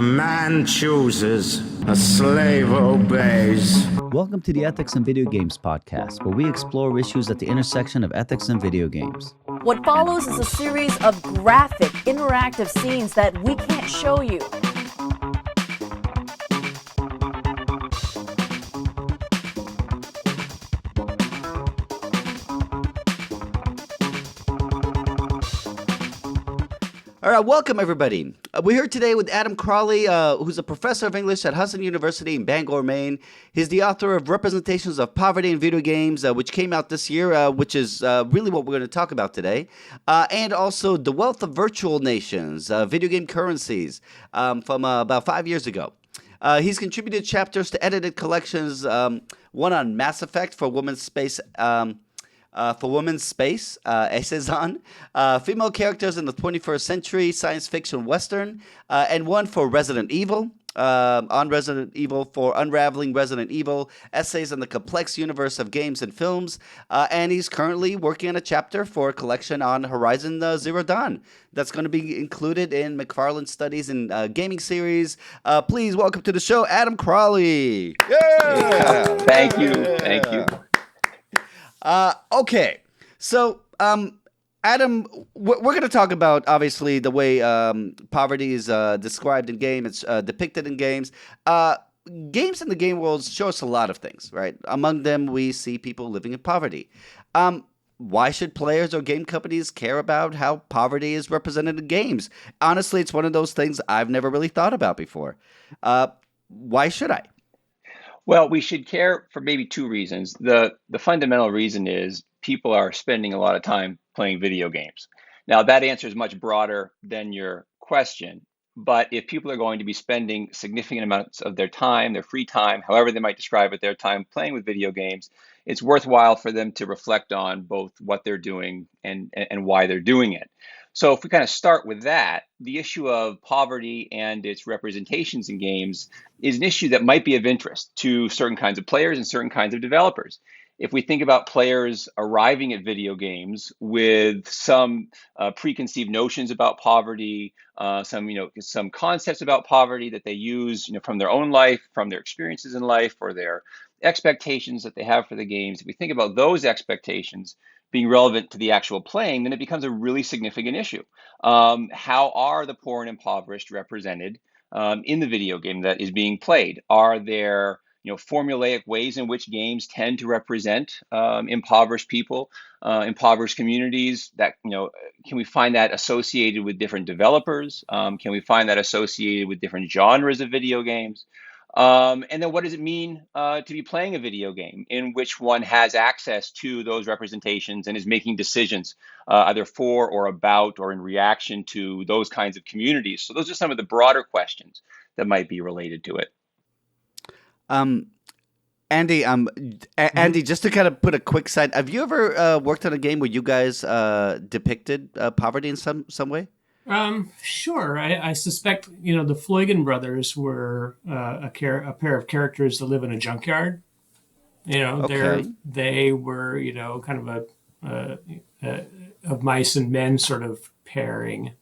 A man chooses, a slave obeys. Welcome to the Ethics in Video Games podcast, where we explore issues at the intersection of ethics and video games. What follows is a series of graphic, interactive scenes that we can't show you. All right, welcome everybody. We're here today with Adam Crowley, who's a professor of English at Hudson University in Bangor, Maine. He's the author of Representations of Poverty in Video Games, which came out this year, which is really what we're going to talk about today. And also The Wealth of Virtual Nations, Video Game Currencies, from about 5 years ago. He's contributed chapters to edited collections, one on Mass Effect for Women's Space, essays on female characters in the 21st century science fiction western, and one for Resident Evil, on Resident Evil for Unraveling Resident Evil, essays on the complex universe of games and films, and he's currently working on a chapter for a collection on Horizon Zero Dawn that's going to be included in McFarlane's Studies in Gaming series. Please welcome to the show, Adam Crowley. Yeah! Thank you. Okay, so Adam, we're going to talk about obviously the way poverty is described in games, it's depicted in games. Games in the game world show us a lot of things, right? Among them, we see people living in poverty. Why should players or game companies care about how poverty is represented in games? Honestly, it's one of those things I've never really thought about before. Why should I? Well, we should care for maybe two reasons. The fundamental reason is people are spending a lot of time playing video games. Now, that answer is much broader than your question. But if people are going to be spending significant amounts of their time, their free time, however they might describe it, their time playing with video games, it's worthwhile for them to reflect on both what they're doing and why they're doing it. So if we kind of start with that, the issue of poverty and its representations in games is an issue that might be of interest to certain kinds of players and certain kinds of developers. If we think about players arriving at video games with some preconceived notions about poverty, some concepts about poverty that they use, from their own life, from their experiences in life, or their expectations that they have for the games, if we think about those expectations being relevant to the actual playing, then it becomes a really significant issue. How are the poor and impoverished represented in the video game that is being played? Are there formulaic ways in which games tend to represent impoverished people, impoverished communities? That can we find that associated with different developers? Can we find that associated with different genres of video games? And then what does it mean to be playing a video game in which one has access to those representations and is making decisions either for or about or in reaction to those kinds of communities? So those are some of the broader questions that might be related to it. Andy, Andy, just to kind of put a quick side, have you ever worked on a game where you guys depicted poverty in some way? Sure. I suspect, the Floygan brothers were a pair of characters that live in a junkyard. Okay. They were, kind of of mice and men sort of pairing.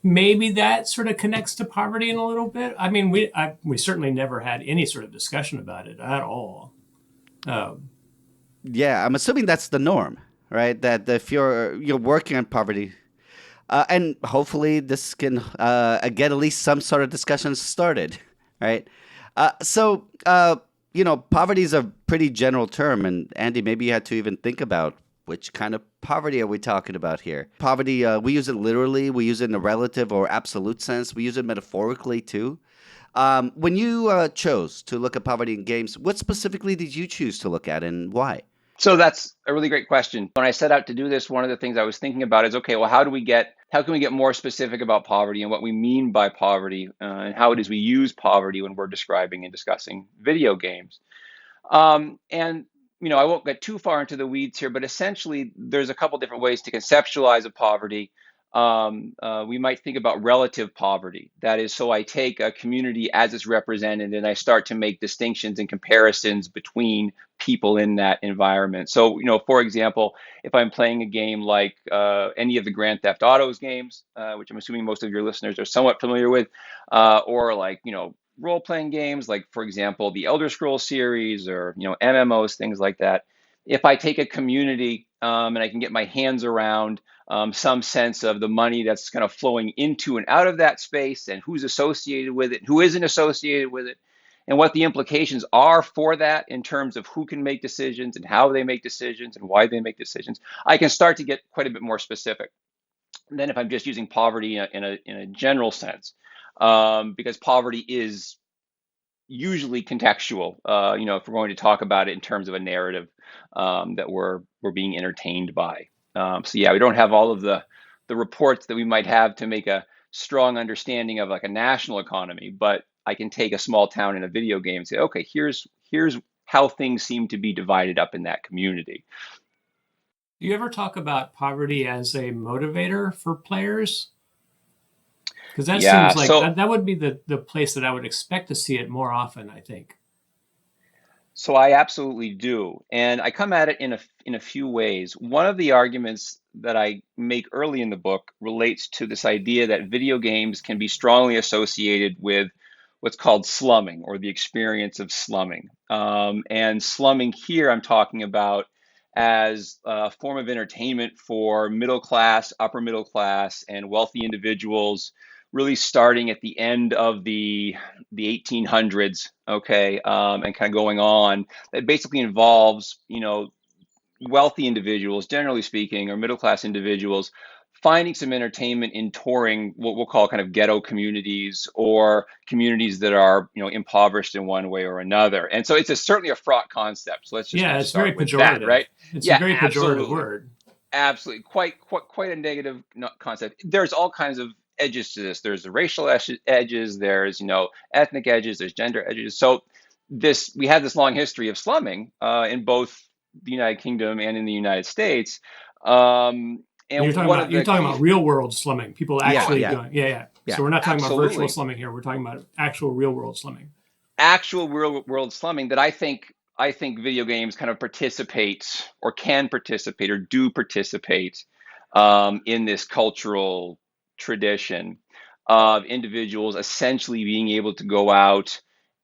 Maybe that sort of connects to poverty in a little bit. I mean, we certainly never had any sort of discussion about it at all. Yeah, I'm assuming that's the norm, right? That if you're working on poverty, and hopefully this can get at least some sort of discussion started, right? So poverty is a pretty general term, and Andy, maybe you had to even think about which kind of poverty are we talking about here? Poverty, we use it literally, we use it in a relative or absolute sense, we use it metaphorically too. When you chose to look at poverty in games, what specifically did you choose to look at and why? So that's a really great question. When I set out to do this, one of the things I was thinking about is, okay, well, how can we get more specific about poverty and what we mean by poverty and how it is we use poverty when we're describing and discussing video games? I won't get too far into the weeds here, but essentially there's a couple different ways to conceptualize a poverty. We might think about relative poverty. That is, so I take a community as it's represented and I start to make distinctions and comparisons between people in that environment. So, for example, if I'm playing a game like any of the Grand Theft Autos games, which I'm assuming most of your listeners are somewhat familiar with, or like, role-playing games, like, for example, the Elder Scrolls series or, MMOs, things like that. If I take a community and I can get my hands around some sense of the money that's kind of flowing into and out of that space and who's associated with it, who isn't associated with it, and what the implications are for that in terms of who can make decisions and how they make decisions and why they make decisions, I can start to get quite a bit more specific than if I'm just using poverty in a general sense, because poverty is usually contextual. If we're going to talk about it in terms of a narrative that we're being entertained by. So yeah, we don't have all of the reports that we might have to make a strong understanding of like a national economy, but I can take a small town in a video game and say, okay, here's how things seem to be divided up in that community. Do you ever talk about poverty as a motivator for players? Because that seems like that would be the place that I would expect to see it more often, I think. So I absolutely do. And I come at it in a few ways. One of the arguments that I make early in the book relates to this idea that video games can be strongly associated with what's called slumming, or the experience of slumming. And slumming here I'm talking about as a form of entertainment for middle class, upper middle class, and wealthy individuals, really starting at the end of the 1800s, okay, and kind of going on. That basically involves, wealthy individuals, generally speaking, or middle class individuals, finding some entertainment in touring what we'll call kind of ghetto communities, or communities that are, impoverished in one way or another. And so it's certainly a fraught concept. So let's just it's start very with pejorative, that, right? It's a very pejorative word. Absolutely, quite a negative concept. There's all kinds of edges to this. There's the racial edges. There's ethnic edges. There's gender edges. So we have this long history of slumming in both the United Kingdom and in the United States. And you're talking about real world slumming. People actually doing. Yeah. So we're not talking about virtual slumming here. We're talking about actual real world slumming. Actual real world slumming that I think video games kind of participate, or can participate, or do participate in this cultural tradition of individuals essentially being able to go out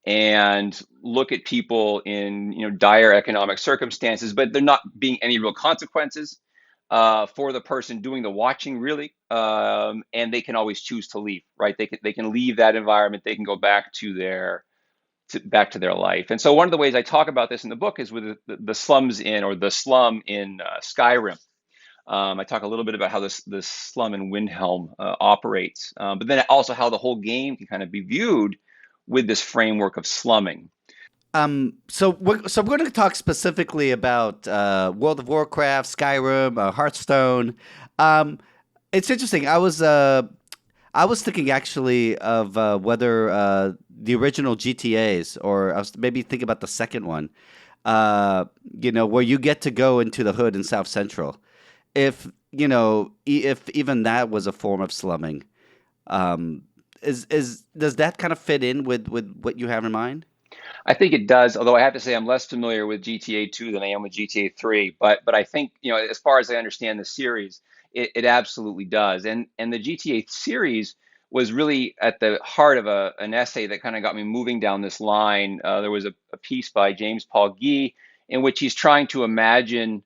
and look at people in dire economic circumstances, but there not being any real consequences for the person doing the watching, really, and they can always choose to leave. Right? They can leave that environment. They can go back to their life. And so one of the ways I talk about this in the book is with the slums or the slum in Skyrim. I talk a little bit about how this slum in Windhelm operates, but then also how the whole game can kind of be viewed with this framework of slumming. So we're going to talk specifically about World of Warcraft, Skyrim, Hearthstone. It's interesting. I was thinking actually of whether the original GTAs, or I was maybe thinking about the second one, where you get to go into the hood in South Central. If even that was a form of slumming, does that kind of fit in with what you have in mind? I think it does, although I have to say I'm less familiar with GTA 2 than I am with GTA 3. But I think, as far as I understand the series, it absolutely does. And the GTA series was really at the heart of an essay that kind of got me moving down this line. There was a piece by James Paul Gee in which he's trying to imagine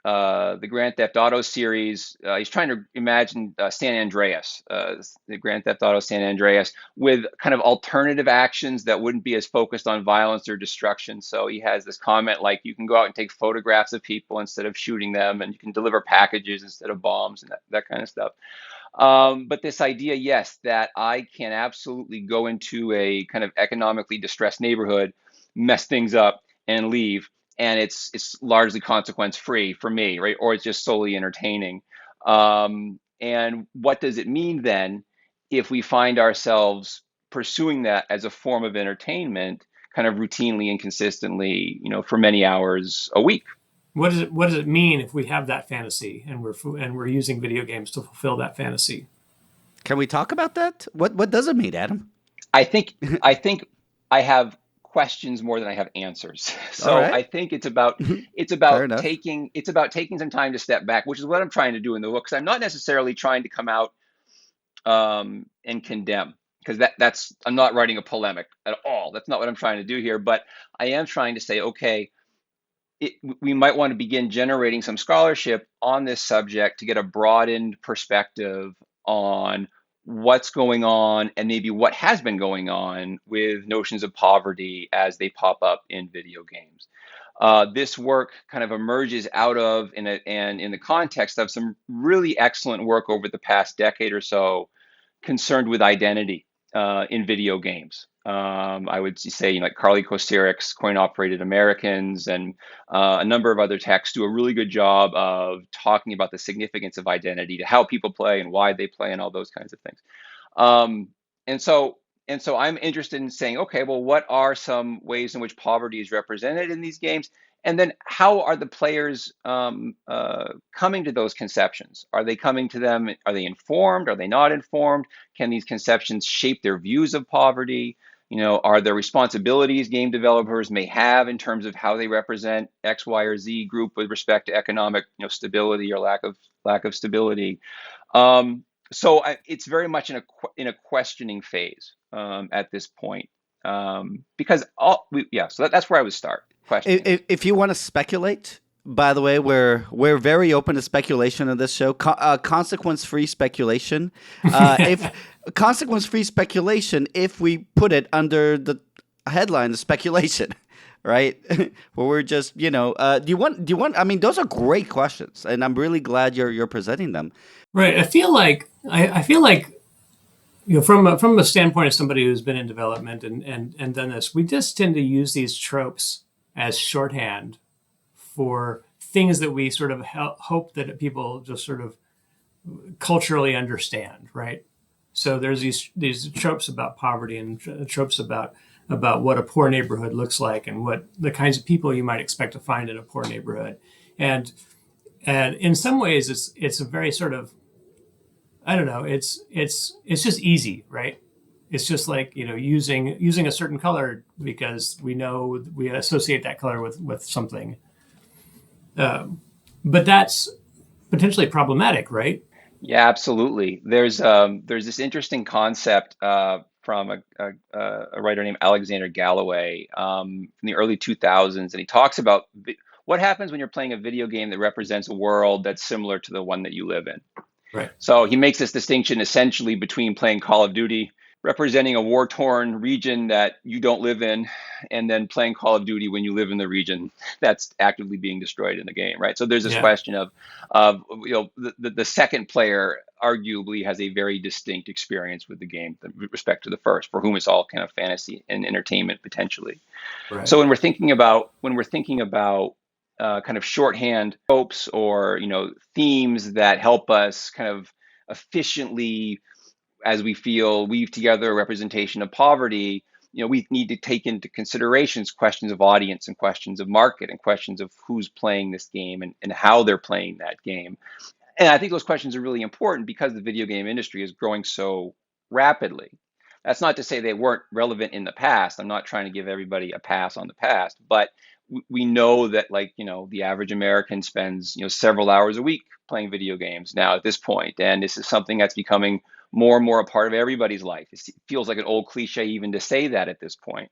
the Grand Theft Auto series. He's trying to imagine San Andreas, the Grand Theft Auto San Andreas, with kind of alternative actions that wouldn't be as focused on violence or destruction. So he has this comment like, you can go out and take photographs of people instead of shooting them, and you can deliver packages instead of bombs, and that kind of stuff. But this idea, yes, that I can absolutely go into a kind of economically distressed neighborhood, mess things up, and leave, and it's largely consequence free for me, right? Or it's just solely entertaining. And what does it mean then if we find ourselves pursuing that as a form of entertainment, kind of routinely and consistently, for many hours a week? What does it mean if we have that fantasy and we're using video games to fulfill that fantasy? Can we talk about that? What does it mean, Adam? I think I think I have questions more than I have answers. All So right. I think it's Fair about enough. taking some time to step back, which is what I'm trying to do in the book. Because I'm not necessarily trying to come out and condemn, because that's I'm not writing a polemic at all. That's not what I'm trying to do here. But I am trying to say, okay, we might want to begin generating some scholarship on this subject to get a broadened perspective on what's going on and maybe what has been going on with notions of poverty as they pop up in video games. This work kind of emerges out of and in the context of some really excellent work over the past decade or so concerned with identity in video games. I would say, like Crowley, Coin-Operated Americans, and a number of other texts do a really good job of talking about the significance of identity to how people play and why they play and all those kinds of things. Um, and so I'm interested in saying, okay, well, what are some ways in which poverty is represented in these games? And then how are the players coming to those conceptions? Are they coming to them? Are they informed? Are they not informed? Can these conceptions shape their views of poverty? Are there responsibilities game developers may have in terms of how they represent X, Y, or Z group with respect to economic, stability or lack of stability? It's very much in a questioning phase at this point, because so that's where I would start questioning. If you want to speculate, by the way, we're very open to speculation on this show. Consequence-free speculation. If consequence-free speculation, if we put it under the headline, the speculation, right? Where we're just, do you want? I mean, those are great questions, and I'm really glad you're presenting them. Right. I feel like from a standpoint of somebody who's been in development and done this, we just tend to use these tropes as shorthand for things that we sort of hope that people just sort of culturally understand, right? So there's these tropes about poverty and tropes about what a poor neighborhood looks like and what the kinds of people you might expect to find in a poor neighborhood, and in some ways it's a very sort of, I don't know, it's just easy, right? It's just like, using a certain color because we know we associate that color with something. But that's potentially problematic, right? Yeah, absolutely. There's this interesting concept from a writer named Alexander Galloway from the early 2000s, and he talks about what happens when you're playing a video game that represents a world that's similar to the one that you live in. Right. So he makes this distinction essentially between playing Call of Duty, representing a war-torn region that you don't live in, and then playing Call of Duty when you live in the region that's actively being destroyed in the game, right? So there's this question of the second player arguably has a very distinct experience with the game with respect to the first, for whom it's all kind of fantasy and entertainment potentially. Right. So when we're thinking about kind of shorthand tropes or themes that help us kind of efficiently, as we feel, weave together a representation of poverty, we need to take into considerations questions of audience and questions of market and questions of who's playing this game and how they're playing that game. And I think those questions are really important because the video game industry is growing so rapidly. That's not to say they weren't relevant in the past. I'm not trying to give everybody a pass on the past, but we know that, the average American spends, several hours a week playing video games now at this point. And this is something that's becoming more and more a part of everybody's life. It feels like an old cliche even to say that at this point.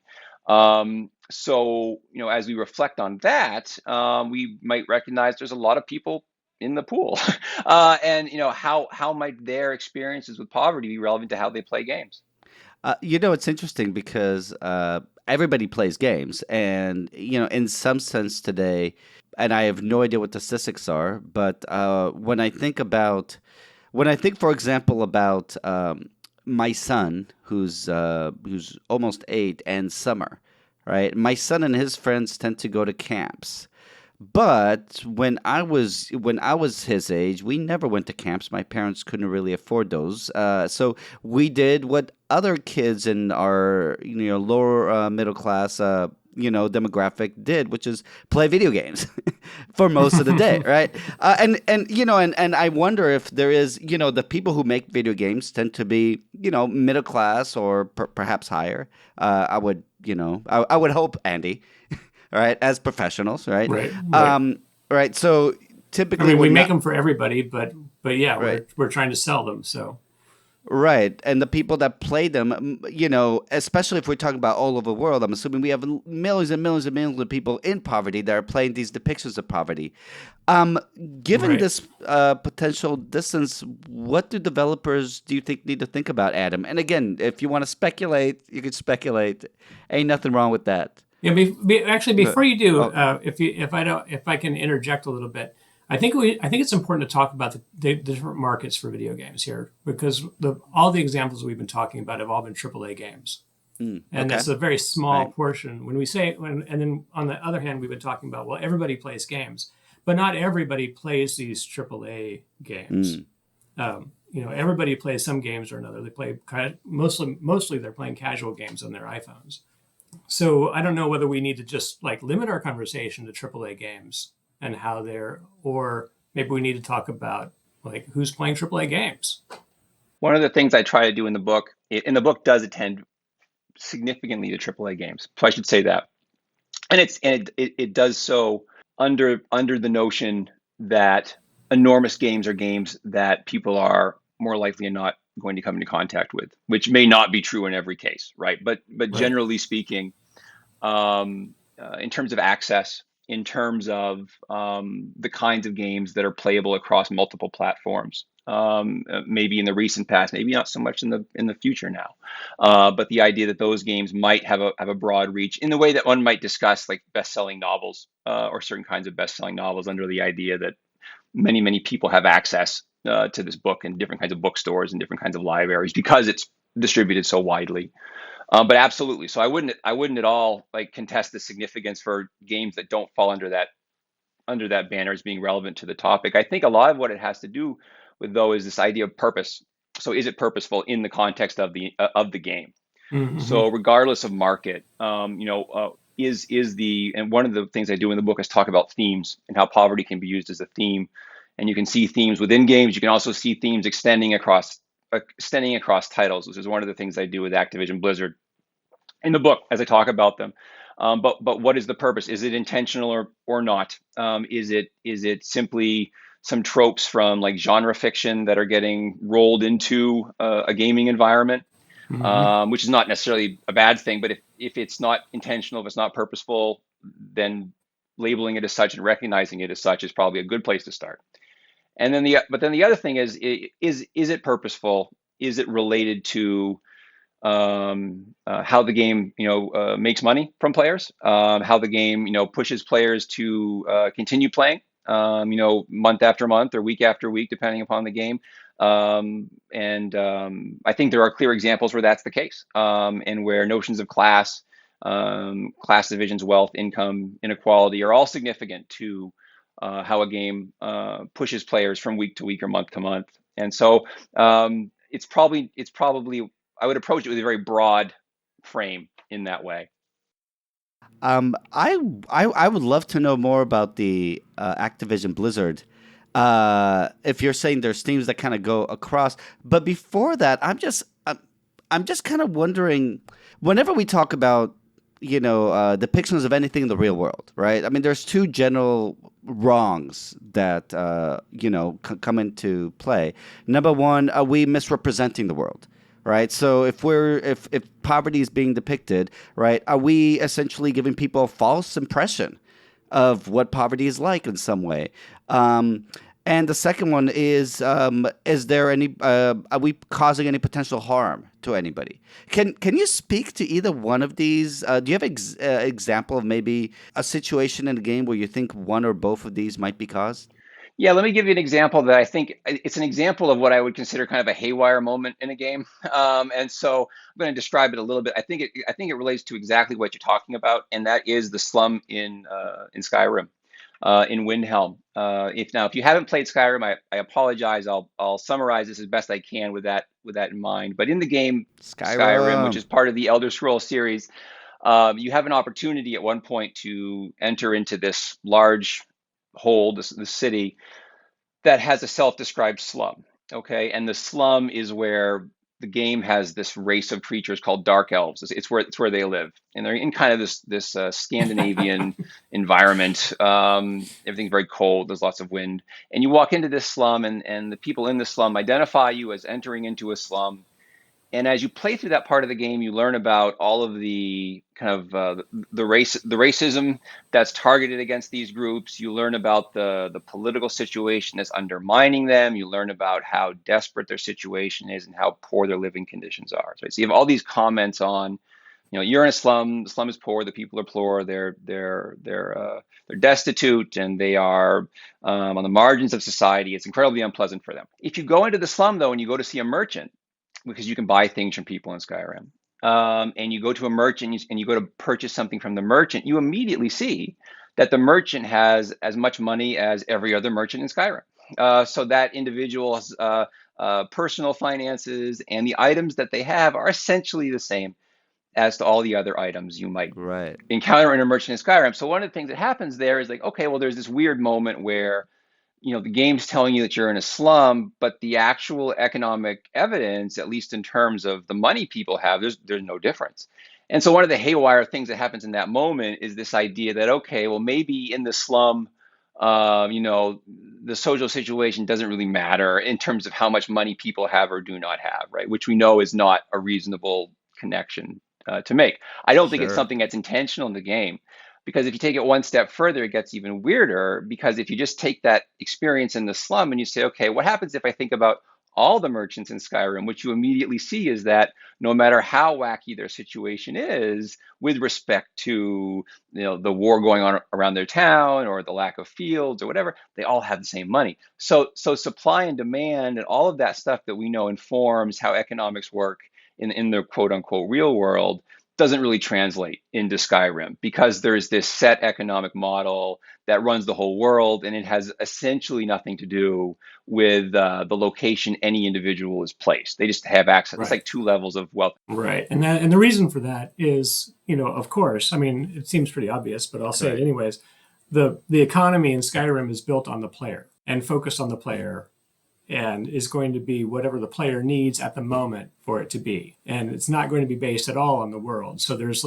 So, as we reflect on that, we might recognize there's a lot of people in the pool. And, how might their experiences with poverty be relevant to how they play games? It's interesting because everybody plays games, and in some sense today, and I have no idea what the statistics are, but when I think, for example, about my son, who's almost 8, and summer, right? My son and his friends tend to go to camps. But when I was his age, we never went to camps. My parents couldn't really afford those, so we did what other kids in our lower middle class demographic did, which is play video games for most of the day, right? And I wonder if there is, the people who make video games tend to be, middle class or perhaps higher. I would, I would hope, Andy, right, as professionals, right? Right. Right. So typically, I mean, we we're make not- them for everybody, but yeah, Right. we're trying to sell them. So Right. And the people that play them, especially if we're talking about all over the world, I'm assuming we have millions and millions and millions of people in poverty that are playing these depictions of poverty. Given Right. this potential distance, what do developers do you think need to think about, Adam? And again, if you want to speculate, you can speculate. Ain't nothing wrong with that. yeah, actually, before you do, oh. if I can interject a little bit, I think it's important to talk about the different markets for video games here, because all the examples we've been talking about have all been AAA games, and okay. that's a very small Right. portion. And then on the other hand, we've been talking about, well, everybody plays games, but not everybody plays these AAA games. Everybody plays some games or another. They play mostly they're playing casual games on their iPhones. So I don't know whether we need to just limit our conversation to AAA games and how or maybe we need to talk about who's playing AAA games. One of the things I try to do in the book, and the book does attend significantly to AAA games, so I should say that, and it does so under the notion that enormous games are games that people are more likely than not going to come into contact with, which may not be true in every case, right? But generally speaking, in terms of access, in terms of the kinds of games that are playable across multiple platforms, maybe in the recent past, maybe not so much in the future now, but the idea that those games might have a broad reach in the way that one might discuss best-selling novels or certain kinds of best-selling novels, under the idea that many people have access to this book in different kinds of bookstores and different kinds of libraries because it's distributed so widely. But absolutely, so I wouldn't at all contest the significance for games that don't fall under that banner as being relevant to the topic. I think a lot of what it has to do with, though, is this idea of purpose. So is it purposeful in the context of the game? Mm-hmm. So regardless of market, is the, and one of the things I do in the book is talk about themes and how poverty can be used as a theme. And you can see themes within games. You can also see themes extending across titles, which is one of the things I do with Activision Blizzard in the book as I talk about them. But what is the purpose? Is it intentional or not? Is it simply some tropes from genre fiction that are getting rolled into a gaming environment, which is not necessarily a bad thing. But if it's not intentional, if it's not purposeful, then labeling it as such and recognizing it as such is probably a good place to start. And then the other thing is it purposeful? Is it related to how the game makes money from players? How the game pushes players to continue playing month after month or week after week, depending upon the game. And I think there are clear examples where that's the case, and where notions of class divisions, wealth, income, inequality are all significant to how a game pushes players from week to week or month to month. And so it's probably I would approach it with a very broad frame in that way. I would love to know more about the Activision Blizzard. If you're saying there's themes that kind of go across, but before that, I'm just kind of wondering, whenever we talk about depictions of anything in the real world, right? I mean, there's two general wrongs that come into play. Number one, are we misrepresenting the world? Right. So if poverty is being depicted, right, are we essentially giving people a false impression of what poverty is like in some way? And the second one is there any are we causing any potential harm to anybody? Can you speak to either one of these? Do you have an example of maybe a situation in a game where you think one or both of these might be caused? Yeah, let me give you an example that I think it's an example of what I would consider kind of a haywire moment in a game. And so I'm going to describe it a little bit. I think it relates to exactly what you're talking about, and that is the slum in Skyrim, in Windhelm. If you haven't played Skyrim, I apologize. I'll summarize this as best I can with that in mind. But in the game Skyrim, which is part of the Elder Scrolls series, You have an opportunity at one point to enter into this large hole, this city that has a self-described slum. Okay, and the slum is where the game has this race of creatures called dark elves. It's where they live, and they're in kind of this Scandinavian environment. Everything's very cold. There's lots of wind, and you walk into this slum, and the people in the slum identify you as entering into a slum. And as you play through that part of the game, you learn about all of the kind of the racism that's targeted against these groups. You learn about the political situation that's undermining them. You learn about how desperate their situation is and how poor their living conditions are. So you have all these comments on, you're in a slum. The slum is poor. The people are poor. They're destitute, and they are on the margins of society. It's incredibly unpleasant for them. If you go into the slum though, and you go to see a merchant, because you can buy things from people in Skyrim. And you go to a merchant and you go to purchase something from the merchant, you immediately see that the merchant has as much money as every other merchant in Skyrim. So that individual's personal finances and the items that they have are essentially the same as to all the other items you might encounter in a merchant in Skyrim. So one of the things that happens there is like, okay, well, there's this weird moment where the game's telling you that you're in a slum, but the actual economic evidence, at least in terms of the money people have, there's no difference. And so one of the haywire things that happens in that moment is this idea that, okay, well, maybe in the slum, the social situation doesn't really matter in terms of how much money people have or do not have, right? Which we know is not a reasonable connection to make. I don't think it's something that's intentional in the game. Because if you take it one step further, it gets even weirder. Because if you just take that experience in the slum and you say, okay, what happens if I think about all the merchants in Skyrim? What you immediately see is that no matter how wacky their situation is with respect to the war going on around their town or the lack of fields or whatever, they all have the same money. So supply and demand and all of that stuff that we know informs how economics work in the quote unquote real world doesn't really translate into Skyrim, because there's this set economic model that runs the whole world, and it has essentially nothing to do with the location any individual is placed. They just have access. Right. It's like two levels of wealth. Right. And the reason for that is, of course, I mean, it seems pretty obvious, but I'll say it anyways. The economy in Skyrim is built on the player and focused on the player, and is going to be whatever the player needs at the moment for it to be. And it's not going to be based at all on the world. So there's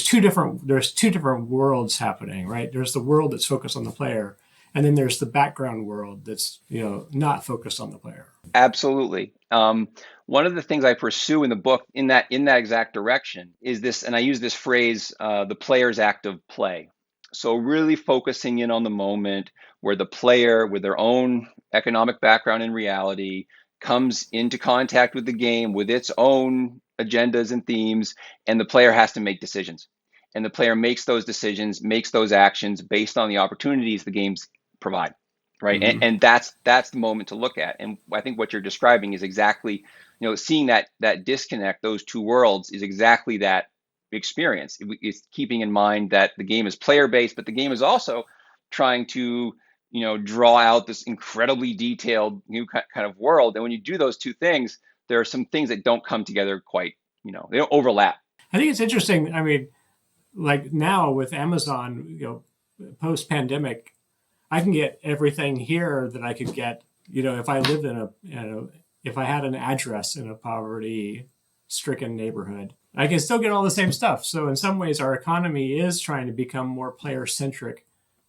two different worlds happening, right? There's the world that's focused on the player, and then there's the background world that's, not focused on the player. Absolutely. One of the things I pursue in the book in that exact direction is this, and I use this phrase, the player's act of play. So really focusing in on the moment where the player, with their own economic background and reality, comes into contact with the game with its own agendas and themes, and the player has to make decisions. And the player makes those decisions, makes those actions based on the opportunities the games provide, right? Mm-hmm. And that's the moment to look at. And I think what you're describing is exactly, seeing that disconnect, those two worlds, is exactly that experience. It's keeping in mind that the game is player-based, but the game is also trying to draw out this incredibly detailed new kind of world. And when you do those two things, there are some things that don't come together quite, they don't overlap. I think it's interesting. I mean, like now with Amazon, post-pandemic, I can get everything here that I could get, if I lived if I had an address in a poverty-stricken neighborhood, I can still get all the same stuff. So in some ways, our economy is trying to become more player-centric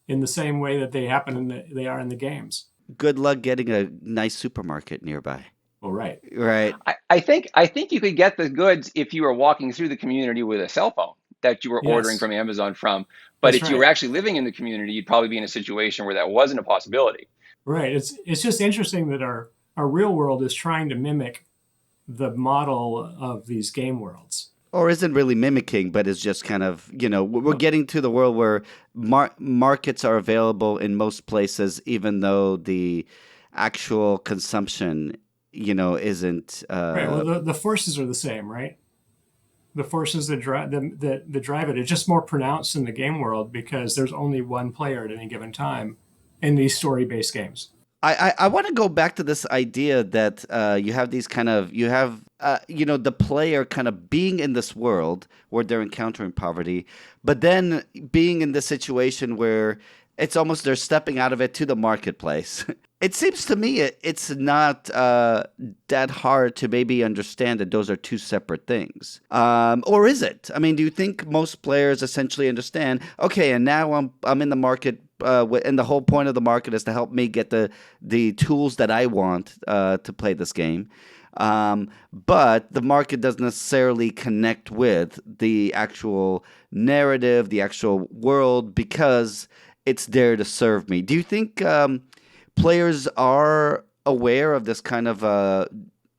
in the same way that they are in the games. Good luck getting a nice supermarket nearby. Well, right. I think you could get the goods if you were walking through the community with a cell phone that you were ordering from Amazon from. But if you were actually living in the community, you'd probably be in a situation where that wasn't a possibility. Right. It's just interesting that our real world is trying to mimic the model of these game worlds. Or isn't really mimicking, but it's just kind of, we're getting to the world where markets are available in most places, even though the actual consumption, isn't. Right. Well, the forces are the same, right? The forces that drive it are just more pronounced in the game world because there's only one player at any given time in these story-based games. I want to go back to this idea that you have these you have the player kind of being in this world where they're encountering poverty, but then being in this situation where it's almost they're stepping out of it to the marketplace. It seems to me it's not that hard to maybe understand that those are two separate things. Or is it? I mean, do you think most players essentially understand, okay, and now I'm in the market, and the whole point of the market is to help me get the tools that I want to play this game. But the market doesn't necessarily connect with the actual narrative, the actual world, because it's there to serve me. Do you think players are aware of this kind of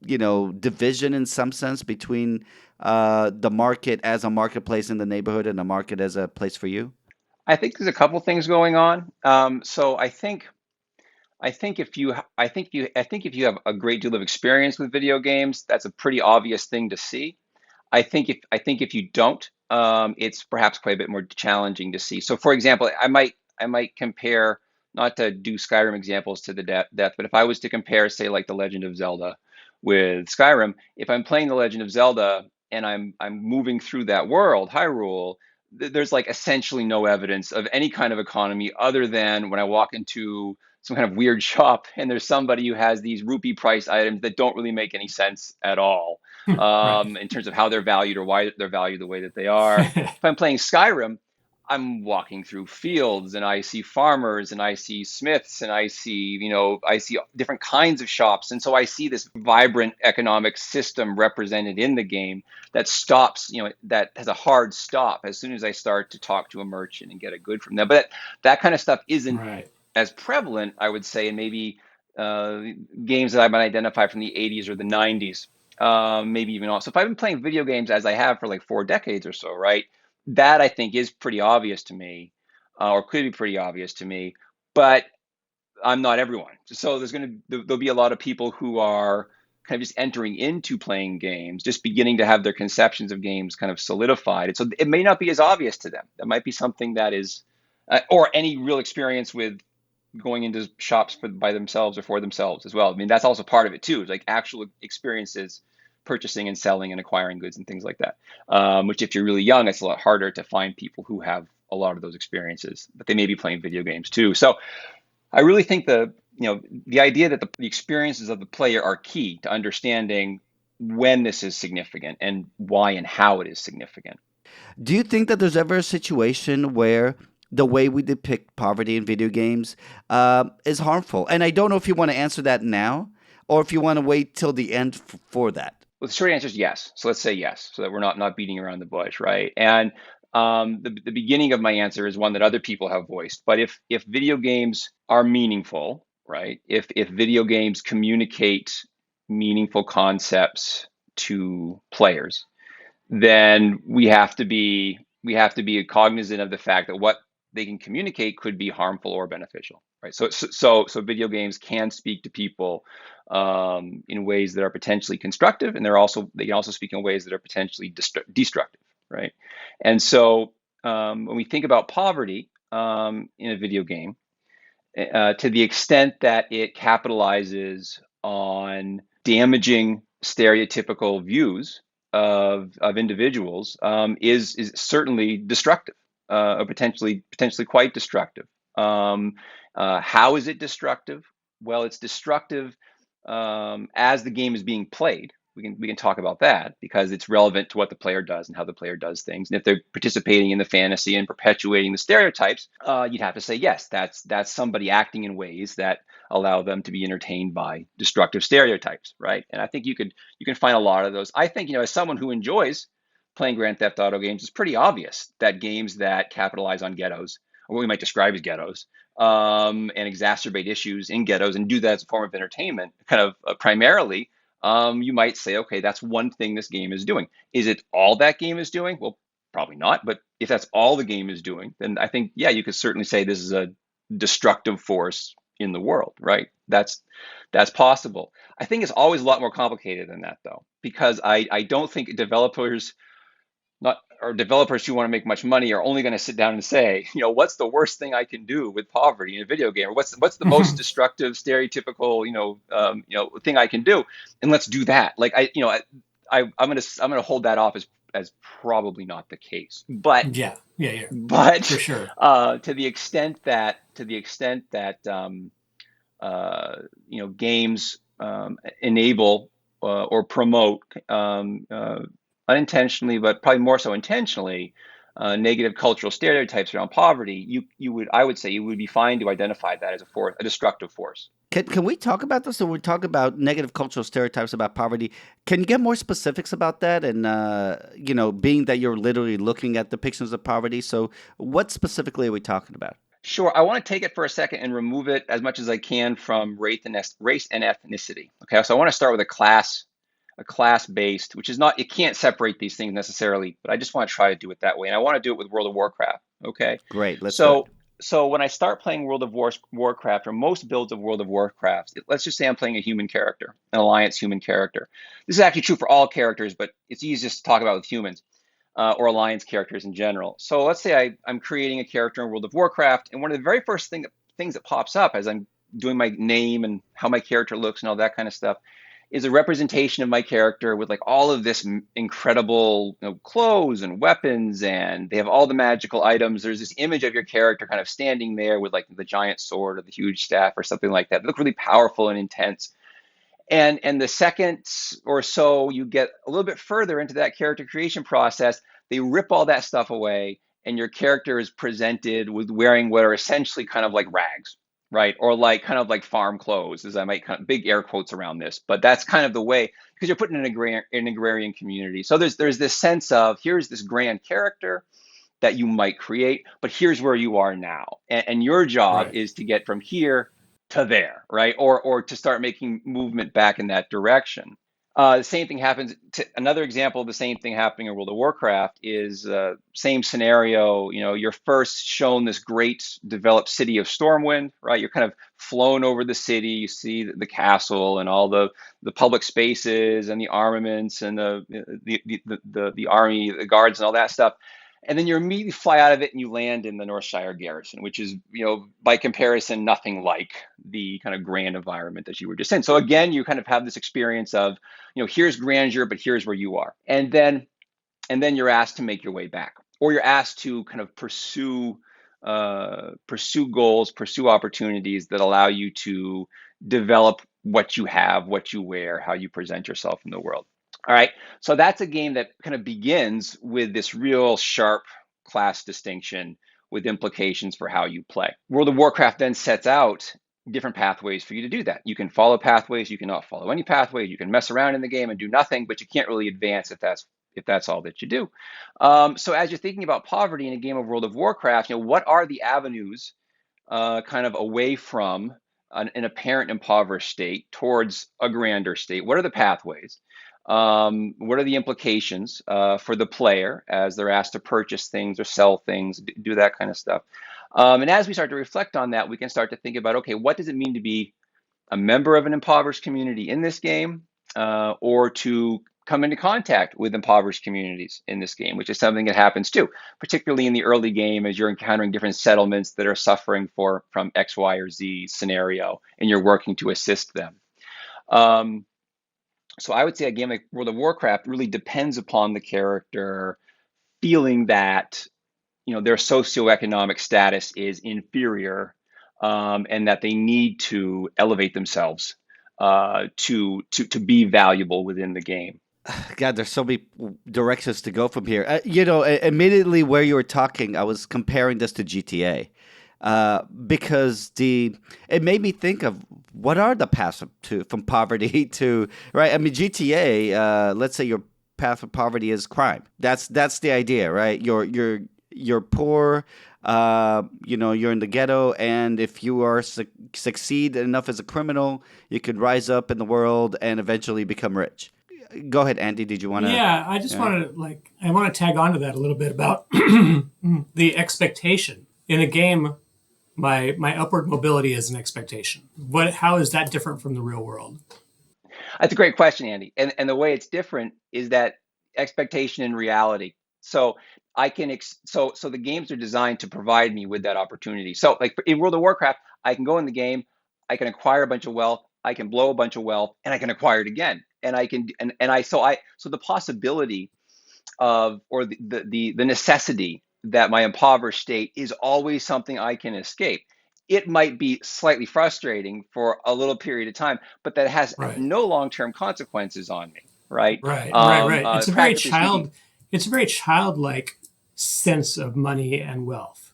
division in some sense between the market as a marketplace in the neighborhood and the market as a place for you? I think there's a couple things going on. So I think if you have a great deal of experience with video games, that's a pretty obvious thing to see. I think if you don't, it's perhaps quite a bit more challenging to see. So, for example, I might compare, not to do Skyrim examples to the death, but if I was to compare, say, like The Legend of Zelda with Skyrim, if I'm playing The Legend of Zelda and I'm moving through that world, Hyrule, there's like essentially no evidence of any kind of economy other than when I walk into some kind of weird shop and there's somebody who has these rupee price items that don't really make any sense at all, Right. in terms of how they're valued or why they're valued the way that they are. If I'm playing Skyrim, I'm walking through fields and I see farmers and I see smiths and I see different kinds of shops. And so I see this vibrant economic system represented in the game that stops, that has a hard stop as soon as I start to talk to a merchant and get a good from them. But that kind of stuff isn't Right. as prevalent, I would say, in maybe uh, games that I might identify from the 80s or the 90s, maybe even also. If I've been playing video games as I have for like 4 decades or so, right? That I think is pretty obvious to me, or could be pretty obvious to me. But I'm not everyone. So there'll be a lot of people who are kind of just entering into playing games, just beginning to have their conceptions of games kind of solidified. And so it may not be as obvious to them. That might be something that is, or any real experience with going into shops by themselves or for themselves as well. I mean, that's also part of it too. It's like actual experiences purchasing and selling and acquiring goods and things like that. Which, if you're really young, it's a lot harder to find people who have a lot of those experiences, but they may be playing video games too. So I really think the idea that the experiences of the player are key to understanding when this is significant and why and how it is significant. Do you think that there's ever a situation where the way we depict poverty in video games is harmful? And I don't know if you want to answer that now or if you want to wait till the end for that. Well, the short answer is yes. So let's say yes, so that we're not beating around the bush, right? And the beginning of my answer is one that other people have voiced. But if video games are meaningful, right? If video games communicate meaningful concepts to players, then we have to be cognizant of the fact that what they can communicate could be harmful or beneficial, right? So video games can speak to people in ways that are potentially constructive, and they can also speak in ways that are potentially destructive, right? And so when we think about poverty in a video game, to the extent that it capitalizes on damaging stereotypical views of individuals, is certainly destructive, or potentially quite destructive. How is it destructive? Well, it's destructive as the game is being played. We can talk about that because it's relevant to what the player does and how the player does things. And if they're participating in the fantasy and perpetuating the stereotypes, you'd have to say yes, that's somebody acting in ways that allow them to be entertained by destructive stereotypes, right? And I think you can find a lot of those. I think, as someone who enjoys playing Grand Theft Auto games, it's pretty obvious that games that capitalize on ghettos, or what we might describe as ghettos, and exacerbate issues in ghettos and do that as a form of entertainment, kind of primarily, you might say, okay, that's one thing this game is doing. Is it all that game is doing? Well, probably not. But if that's all the game is doing, then I think, yeah, you could certainly say this is a destructive force in the world, right? That's possible. I think it's always a lot more complicated than that, though, because I don't think developers who want to make much money are only going to sit down and say, what's the worst thing I can do with poverty in a video game, or what's the most destructive, stereotypical, thing I can do, and let's do that. Like I'm gonna hold that off as probably not the case. But Yeah, for but sure. to the extent that games enable or promote unintentionally, but probably more so intentionally, negative cultural stereotypes around poverty, I would say you would be fine to identify that as a destructive force. Can we talk about this? So we talk about negative cultural stereotypes about poverty. Can you get more specifics about that? And being that you're literally looking at depictions of poverty, so what specifically are we talking about? Sure. I want to take it for a second and remove it as much as I can from race and ethnicity. Okay, so I want to start with a class-based, which is not, you can't separate these things necessarily, but I just want to try to do it that way. And I want to do it with World of Warcraft. Okay. Great, let's do it. So when I start playing World of Warcraft, or most builds of World of Warcraft, let's just say I'm playing a human character, an alliance human character. This is actually true for all characters, but it's easiest to talk about with humans. Or alliance characters in general. So let's say I'm creating a character in World of Warcraft, and one of the very first things that pops up as I'm doing my name and how my character looks and all that kind of stuff is a representation of my character with like all of this incredible clothes and weapons, and they have all the magical items. There's this image of your character kind of standing there with like the giant sword or the huge staff or something like that. They look really powerful and intense. And the second or so you get a little bit further into that character creation process, they rip all that stuff away, and your character is presented with wearing what are essentially kind of like rags, right? Or like kind of like farm clothes, as I might kind of big air quotes around this, but that's kind of the way, because you're putting in an agrarian community. So there's this sense of, here's this grand character that you might create, but here's where you are now, and your job Right. is to get from here to there, right? Or to start making movement back in that direction. The same thing happens. Another example of the same thing happening in World of Warcraft is same scenario. You're first shown this great developed city of Stormwind, right? You're kind of flown over the city. You see the castle and all the public spaces and the armaments and the army, the guards, and all that stuff. And then you immediately fly out of it and you land in the Northshire garrison, which is, by comparison, nothing like the kind of grand environment that you were just in. So again, you kind of have this experience of, here's grandeur, but here's where you are. And then you're asked to make your way back, or you're asked to kind of pursue goals, pursue opportunities that allow you to develop what you have, what you wear, how you present yourself in the world. All right, so that's a game that kind of begins with this real sharp class distinction with implications for how you play. World of Warcraft then sets out different pathways for you to do that. You can follow pathways, you cannot follow any pathways, you can mess around in the game and do nothing, but you can't really advance if that's all that you do. So as you're thinking about poverty in a game of World of Warcraft, what are the avenues kind of away from an apparent impoverished state towards a grander state? What are the pathways? What are the implications for the player as they're asked to purchase things or sell things, do that kind of stuff? And as we start to reflect on that, we can start to think about, okay, what does it mean to be a member of an impoverished community in this game, or to come into contact with impoverished communities in this game, which is something that happens too, particularly in the early game as you're encountering different settlements that are suffering from X, Y, or Z scenario, and you're working to assist them. So I would say a game like World of Warcraft really depends upon the character feeling that their socioeconomic status is inferior, and that they need to elevate themselves to be valuable within the game. God, there's so many directions to go from here. Immediately where you were talking, I was comparing this to GTA. Because it made me think of what are the paths from poverty to, right? I mean, GTA. Let's say your path of poverty is crime. That's the idea, right? You're poor. You're in the ghetto, and if you are succeed enough as a criminal, you could rise up in the world and eventually become rich. Go ahead, Andy. Did you want to? Yeah, I just want to tag on to that a little bit about the expectation in a game. My upward mobility is an expectation. How is that different from the real world? That's a great question, Andy. And the way it's different is that expectation and reality. So I can so the games are designed to provide me with that opportunity. So like in World of Warcraft, I can go in the game, I can acquire a bunch of wealth, I can blow a bunch of wealth, and I can acquire it again. and I can and I so the possibility of, or the necessity that my impoverished state is always something I can escape. It might be slightly frustrating for a little period of time, but that has Right. no long-term consequences on me, right? Right. Practically speaking, It's a very childlike sense of money and wealth,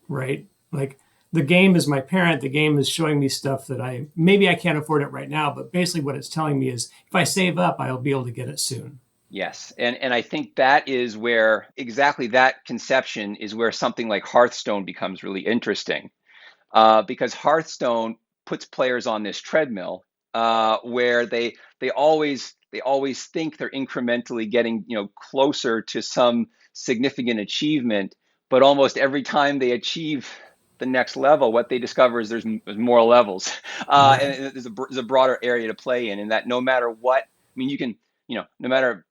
right? Like the game is my parent. The game is showing me stuff that maybe I can't afford it right now, but basically what it's telling me is if I save up, I'll be able to get it soon. yes, and I think that is where exactly that conception is where something like Hearthstone becomes really interesting, because Hearthstone puts players on this treadmill where they always think they're incrementally getting closer to some significant achievement, but almost every time they achieve the next level, what they discover is there's more levels, Right. and there's a broader area to play in, and that no matter what, I mean, you can no matter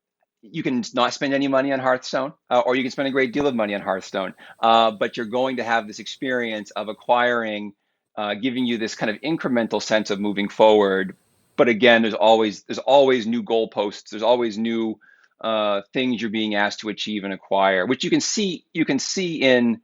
you can not spend any money on Hearthstone, or you can spend a great deal of money on Hearthstone, but you're going to have this experience of acquiring, giving you this kind of incremental sense of moving forward. But again, there's always new goalposts. There's always new things you're being asked to achieve and acquire, which you can see in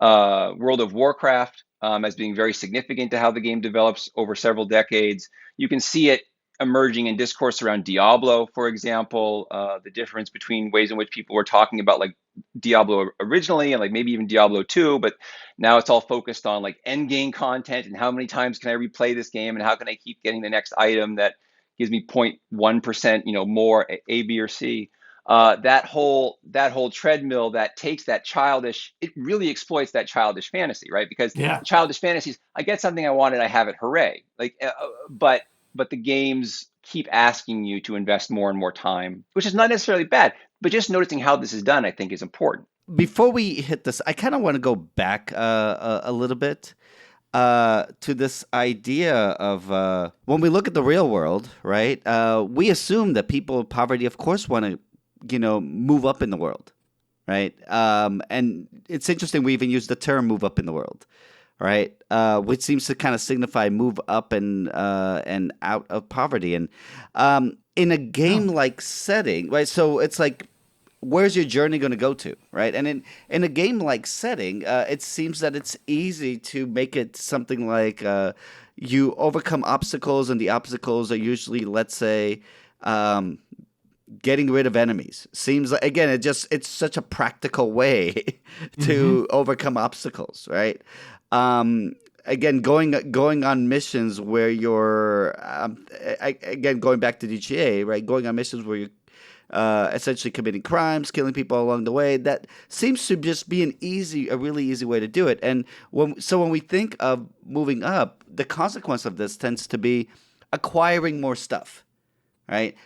World of Warcraft as being very significant to how the game develops over several decades. You can see it emerging in discourse around Diablo, for example, the difference between ways in which people were talking about like Diablo originally and like maybe even Diablo 2, but now it's all focused on like end game content and how many times can I replay this game and how can I keep getting the next item that gives me 0.1%, more A, B, or C. That whole treadmill that takes that childish, it really exploits that childish fantasy, right? Because Yeah. childish fantasies, I get something I wanted, I have it, hooray! Like, but the games keep asking you to invest more and more time, which is not necessarily bad, but just noticing how this is done, I think, is important. Before we hit this, I kind of want to go back a little bit to this idea of when we look at the real world, right? We assume that people with poverty, of course, want to, move up in the world, right? And it's interesting we even use the term "move up in the world," right? Which seems to kind of signify move up and out of poverty. And in a game-like setting, right? So it's like, where's your journey going to go to, right? And in a game-like setting, it seems that it's easy to make it something like you overcome obstacles, and the obstacles are usually, let's say, getting rid of enemies. Seems like, again, it's such a practical way to overcome obstacles, right? Again, going on missions where you're again, going back to GTA, right? Going on missions where you're essentially committing crimes, killing people along the way. That seems to just be a really easy way to do it. And when we think of moving up, the consequence of this tends to be acquiring more stuff, right?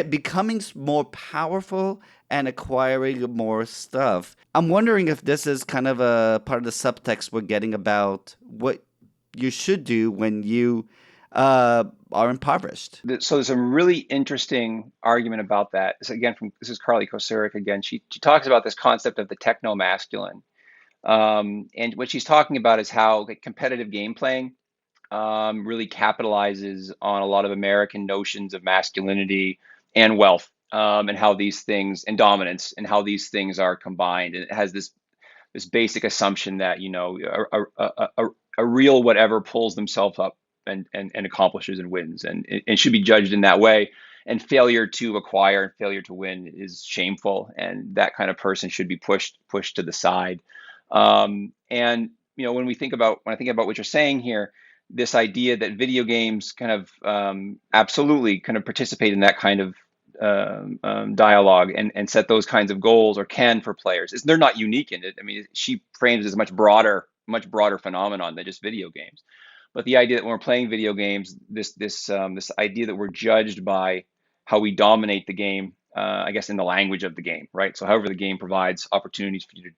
Becoming more powerful and acquiring more stuff. I'm wondering if this is kind of a part of the subtext we're getting about what you should do when you are impoverished. So there's a really interesting argument about that. This is Crowley again. She talks about this concept of the techno masculine, and what she's talking about is how like, competitive game playing really capitalizes on a lot of American notions of masculinity and wealth, and how these things, and dominance, and how these things are combined. And it has this basic assumption that a real whatever pulls themselves up and accomplishes and wins, and should be judged in that way. And failure to acquire and failure to win is shameful, and that kind of person should be pushed to the side. And when I think about what you're saying here, this idea that video games kind of absolutely kind of participate in that kind of dialogue and set those kinds of goals, or can, for players. They're not unique in it. I mean, she frames it as a much broader phenomenon than just video games. But the idea that when we're playing video games, this idea that we're judged by how we dominate the game, I guess in the language of the game, right? So however the game provides opportunities for you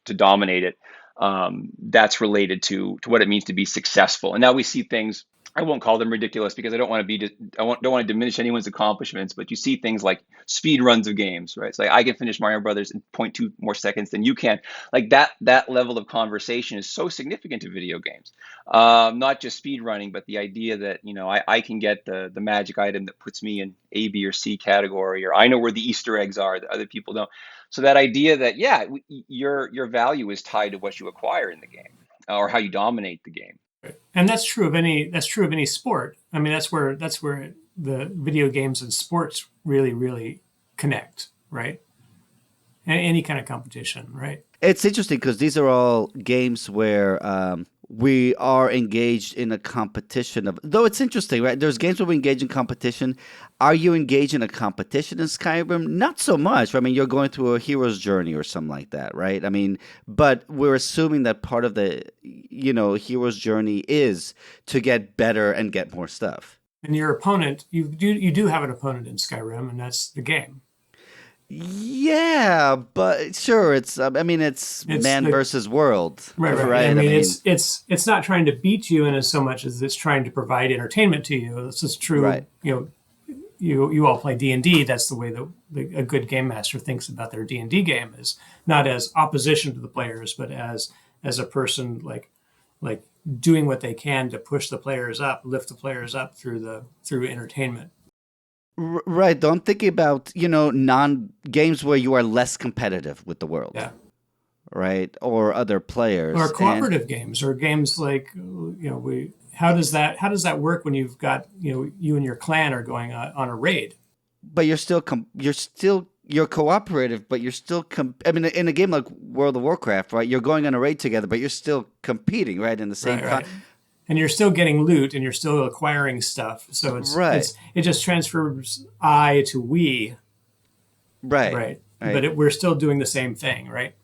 to dominate it, that's related to what it means to be successful. And now we see things I won't call them ridiculous because I don't want to be don't want to diminish anyone's accomplishments, but you see things like speed runs of games, right? It's like I can finish Mario Brothers in zero point 0.2 more seconds than you can. Like that level of conversation is so significant to video games. Not just speed running, but the idea that I can get the magic item that puts me in A, B, or C category, or I know where the Easter eggs are that other people don't. So that idea that your value is tied to what you acquire in the game or how you dominate the game. And that's true of any sport. I mean, that's where the video games and sports really connect, right? Any kind of competition, right? It's interesting because these are all games where we are engaged in a competition of. Though it's interesting, right? There's games where we engage in competition. Are you engaged in a competition in Skyrim? Not so much. I mean, you're going through a hero's journey or something like that, right? I mean, but we're assuming that part of the hero's journey is to get better and get more stuff. And your opponent, you do have an opponent in Skyrim, and that's the game. Yeah, but sure, it's man versus world, right? right? I mean, it's not trying to beat you in as so much as it's trying to provide entertainment to you. This is true. Right. You all play D&D. That's the way that a good game master thinks about their D&D game, is not as opposition to the players, but as a person like doing what they can to push the players up, lift the players up through entertainment. Right. Though I'm thinking about, non-games where you are less competitive with the world. Yeah. Right. Or other players. Or cooperative games, or games like, how does that work when you've got, you and your clan are going on a raid? But you're cooperative, but you're still, in a game like World of Warcraft, right? You're going on a raid together, but you're still competing, right? In the same right. And you're still getting loot, and you're still acquiring stuff. So it just transfers I to we. Right. But we're still doing the same thing, right?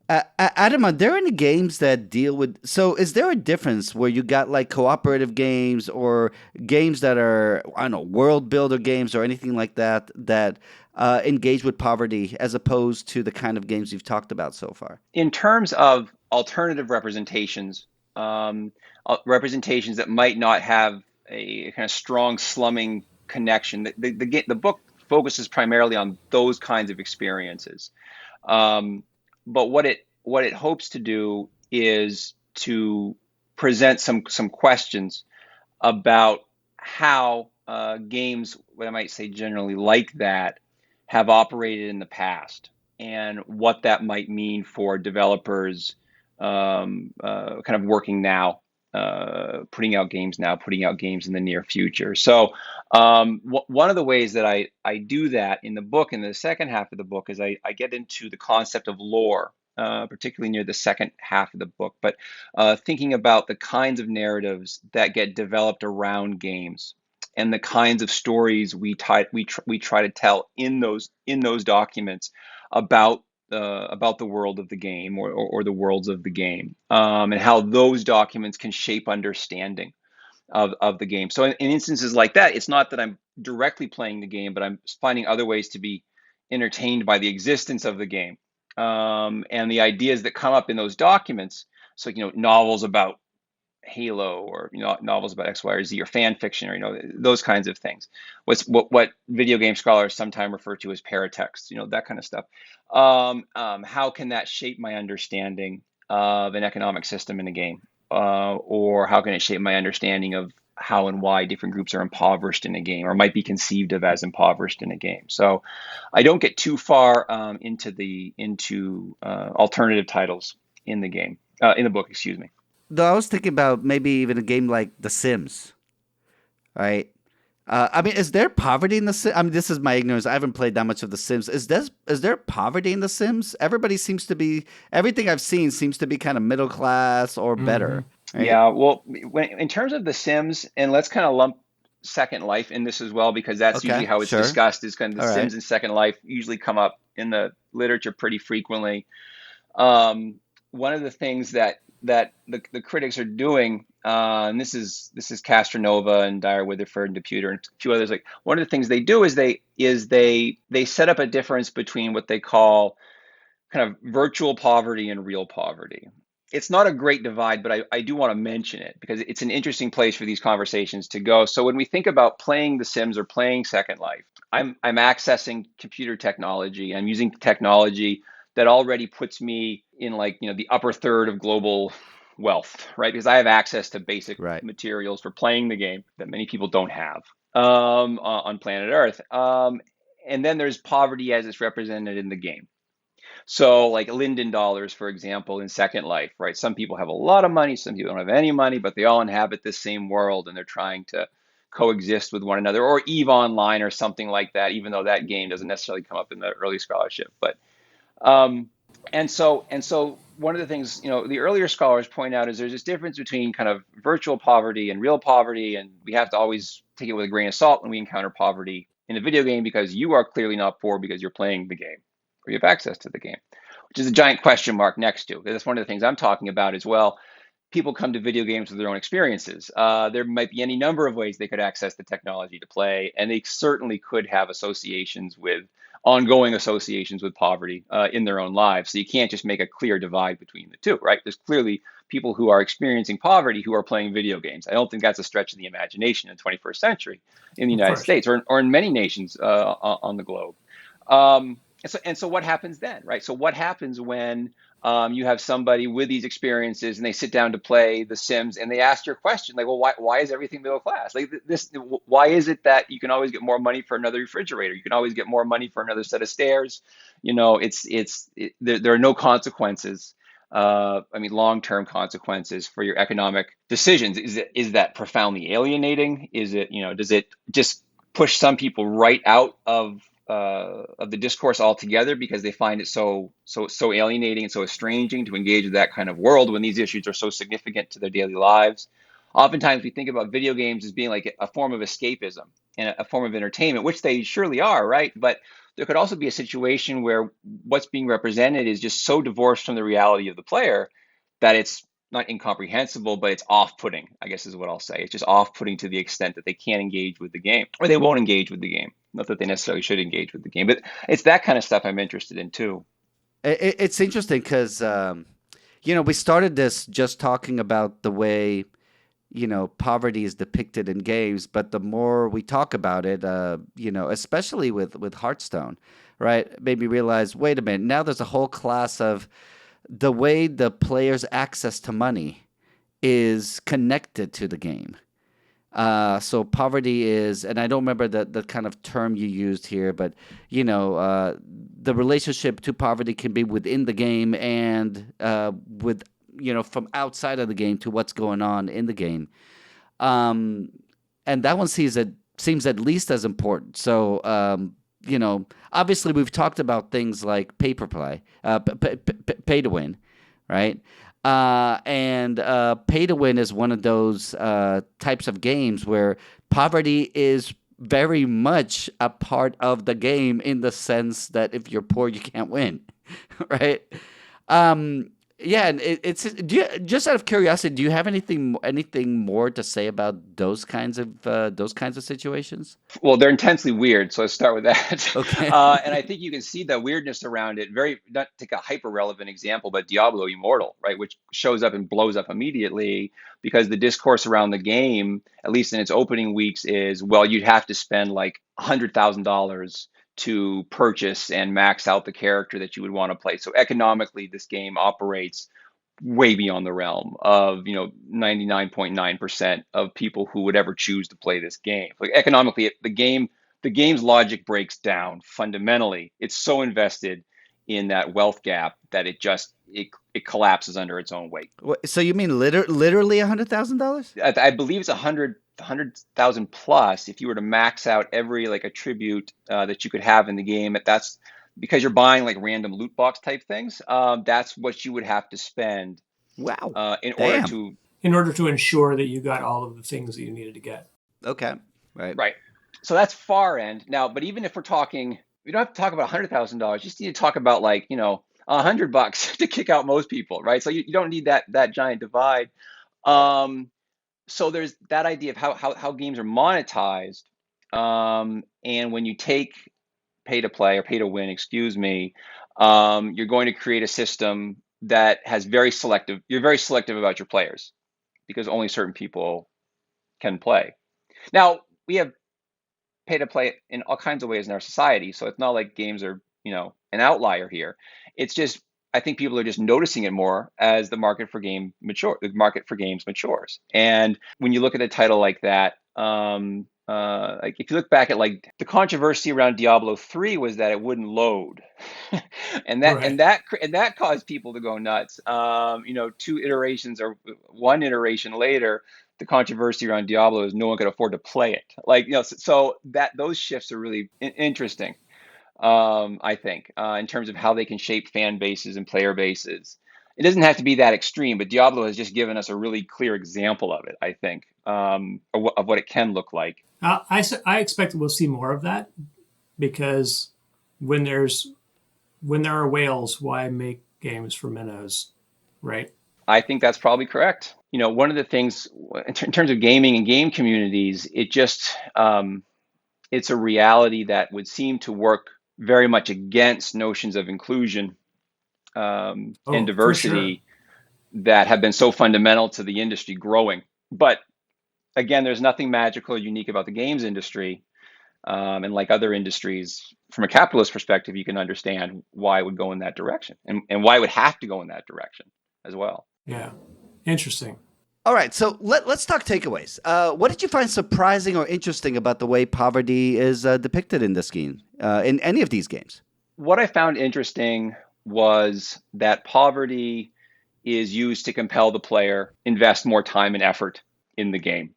Adam, are there any games that deal with? So, is there a difference where you got like cooperative games or games that are, I don't know, world builder games or anything like that engage with poverty as opposed to the kind of games you've talked about so far? In terms of alternative representations, representations that might not have a kind of strong slumming connection, the book focuses primarily on those kinds of experiences. But what it hopes to do is to present some questions about how games, what I might say generally like that, have operated in the past, and what that might mean for developers kind of working now, putting out games in the near future. So one of the ways that I do that in the book, in the second half of the book, is I get into the concept of lore, particularly near the second half of the book, but thinking about the kinds of narratives that get developed around games and the kinds of stories we try to tell in those documents about the world of the game or the worlds of the game, and how those documents can shape understanding of the game. So in instances like that, it's not that I'm directly playing the game, but I'm finding other ways to be entertained by the existence of the game, and the ideas that come up in those documents. So novels about Halo, or novels about X, Y, or Z, or fan fiction, or those kinds of things. What video game scholars sometimes refer to as paratext, that kind of stuff. How can that shape my understanding of an economic system in a game, or how can it shape my understanding of how and why different groups are impoverished in a game, or might be conceived of as impoverished in a game? So I don't get too far into alternative titles in the book, excuse me. Though I was thinking about maybe even a game like The Sims, right? Is there poverty in The Sims? This is my ignorance. I haven't played that much of The Sims. Is there poverty in The Sims? Everything I've seen seems to be kind of middle class or better. Right? Yeah, well, in terms of The Sims, and let's kind of lump Second Life in this as well, because that's usually how it's discussed, is kind of The Sims and Second Life usually come up in the literature pretty frequently. One of the things that the critics are doing, and this is Castronova and Dyer Witherford and Depicted and a few others. Like, one of the things they do is they set up a difference between what they call kind of virtual poverty and real poverty. it's not a great divide, but I do want to mention it because it's an interesting place for these conversations to go. So when we think about playing The Sims or playing Second Life, I'm accessing computer technology. I'm using technology that already puts me in, like, the upper third of global wealth, right? Because I have access to basic Right. materials for playing the game that many people don't have on planet Earth. And then there's poverty as it's represented in the game. So, like Linden dollars, for example, in Second Life, right? Some people have a lot of money, some people don't have any money, but they all inhabit this same world and they're trying to coexist with one another, or EVE Online or something like that, even though that game doesn't necessarily come up in the early scholarship. But um, and so one of the things, the earlier scholars point out is there's this difference between kind of virtual poverty and real poverty, and we have to always take it with a grain of salt when we encounter poverty in a video game, because you are clearly not poor because you're playing the game or you have access to the game, which is a giant question mark next to. That's one of the things I'm talking about as well. People come to video games with their own experiences. There might be any number of ways they could access the technology to play, and they certainly could have ongoing associations with poverty in their own lives. So you can't just make a clear divide between the two, right? There's clearly people who are experiencing poverty who are playing video games. I don't think that's a stretch of the imagination in the 21st century in the United States or in many nations on the globe. And so what happens then, right? So what happens when you have somebody with these experiences and they sit down to play The Sims and they ask your question, like, well, why is everything middle class? Like this, why is it that you can always get more money for another refrigerator? You can always get more money for another set of stairs. There are no consequences. Long-term consequences for your economic decisions. Is that profoundly alienating? Is it, does it just push some people right out of the discourse altogether because they find it so alienating and so estranging to engage with that kind of world when these issues are so significant to their daily lives? Oftentimes we think about video games as being like a form of escapism and a form of entertainment, which they surely are, right? But there could also be a situation where what's being represented is just so divorced from the reality of the player that it's not incomprehensible, but it's off-putting, I guess is what I'll say. It's just off-putting to the extent that they can't engage with the game, or they won't engage with the game. Not that they necessarily should engage with the game, but it's that kind of stuff I'm interested in too. It's interesting because, we started this just talking about the way, poverty is depicted in games, but the more we talk about it, especially with Hearthstone, right, made me realize, wait a minute, now there's a whole class of the way the player's access to money is connected to the game. So poverty is, and I don't remember the kind of term you used here, but the relationship to poverty can be within the game and with from outside of the game to what's going on in the game, and that one seems at least as important. So obviously we've talked about things like pay to win, right? And pay to win is one of those types of games where poverty is very much a part of the game, in the sense that if you're poor, you can't win, right? Yeah, and just out of curiosity, do you have anything more to say about those kinds of situations? Well, they're intensely weird, so let's start with that. Okay. And I think you can see the weirdness around it. Not to take a hyper relevant example, but Diablo Immortal, right, which shows up and blows up immediately because the discourse around the game, at least in its opening weeks, is, well, you'd have to spend like $100,000 to purchase and max out the character that you would want to play. So economically, this game operates way beyond the realm of 99.9% of people who would ever choose to play this game. Like economically, the game's logic breaks down fundamentally. It's so invested in that wealth gap that it collapses under its own weight. So you mean literally $100,000? I believe it's 100,000 plus if you were to max out every like attribute that you could have in the game. That's because you're buying like random loot box type things. That's what you would have to spend. Wow. in order to ensure that you got all of the things that you needed to get. Okay. Right. So that's far end now. But even if we're talking, we don't have to talk about $100,000. You just need to talk about like $100 to kick out most people, right? So you don't need that giant divide. So there's that idea of how games are monetized, and when you take pay to play or pay to win, excuse me, you're going to create a system that has very selective. You're very selective about your players because only certain people can play. Now we have pay to play in all kinds of ways in our society, so it's not like games are an outlier here. It's just I think people are just noticing it more as the market for games matures. And when you look at a title like that, like if you look back at like the controversy around Diablo 3 was that it wouldn't load, and that caused people to go nuts. Two iterations or one iteration later, the controversy around Diablo is no one could afford to play it. Like so that those shifts are really interesting. I think, in terms of how they can shape fan bases and player bases. It doesn't have to be that extreme, but Diablo has just given us a really clear example of it, I think, of what it can look like. I expect we'll see more of that because when there are whales, why make games for minnows, right? I think that's probably correct. One of the things in terms of gaming and game communities, it's a reality that would seem to work very much against notions of inclusion and diversity that have been so fundamental to the industry growing. But again, there's nothing magical or unique about the games industry. And like other industries, from a capitalist perspective, you can understand why it would go in that direction and why it would have to go in that direction as well. Yeah. Interesting. All right, so let's talk takeaways. What did you find surprising or interesting about the way poverty is depicted in this game, in any of these games? What I found interesting was that poverty is used to compel the player invest more time and effort in the game,